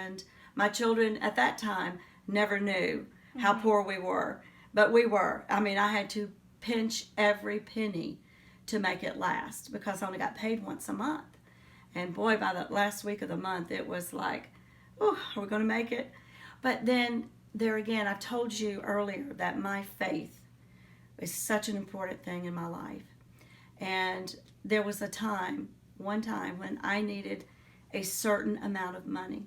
and my children at that time never knew how poor we were. But we were. I mean, I had to pinch every penny to make it last because I only got paid once a month. And boy, by the last week of the month, it was like, oh, are we going to make it? But then, there again, I told you earlier that my faith is such an important thing in my life. And there was one time, when I needed a certain amount of money.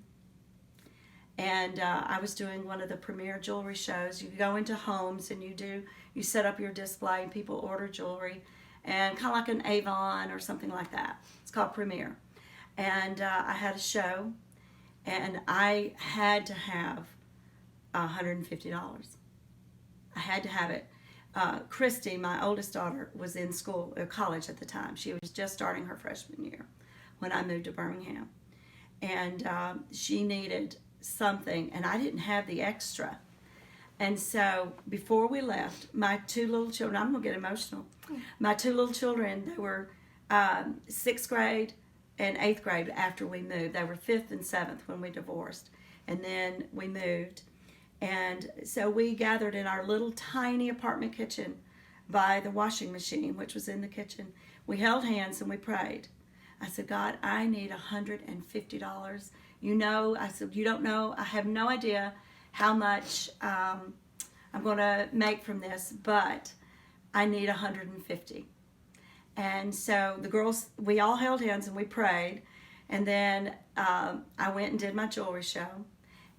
And I was doing one of the premier jewelry shows. You go into homes and you set up your display and people order jewelry, and kind of like an Avon or something like that. It's called Premier. And I had a show, and I had to have $150. I had to have it. Christy, my oldest daughter, was in school, college at the time. She was just starting her freshman year when I moved to Birmingham. And she needed something, and I didn't have the extra. And so before we left, my two little children, I'm going to get emotional. My two little children, they were 6th grade and 8th grade after we moved. They were 5th and 7th when we divorced. And then we moved. And so we gathered in our little tiny apartment kitchen by the washing machine, which was in the kitchen. We held hands and we prayed. I said, God, I need $150. You know, I said, you don't know, I have no idea how much I'm going to make from this, but I need 150. And so the girls, we all held hands and we prayed. And then I went and did my jewelry show.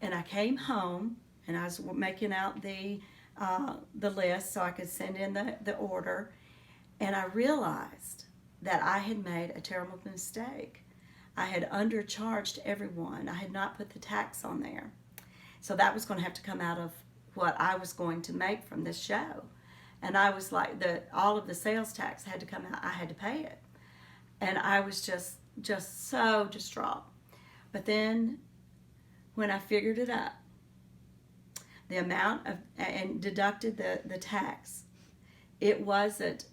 And I came home and I was making out the list so I could send in the order. And I realized that I had made a terrible mistake. I had undercharged everyone. I had not put the tax on there. So that was going to have to come out of what I was going to make from this show. And I was like, all of the sales tax had to come out. I had to pay it. And I was just so distraught. But then when I figured it up, the amount of, and deducted the tax, it wasn't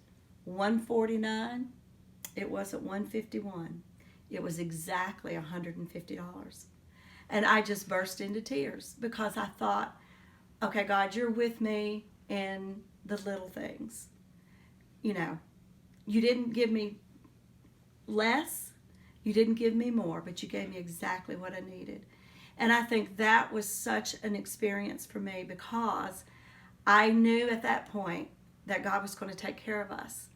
149, it wasn't 151. It was exactly $150. And I just burst into tears because I thought, okay, God, you're with me in the little things. You know, you didn't give me less, you didn't give me more, but you gave me exactly what I needed. And I think that was such an experience for me because I knew at that point that God was going to take care of us.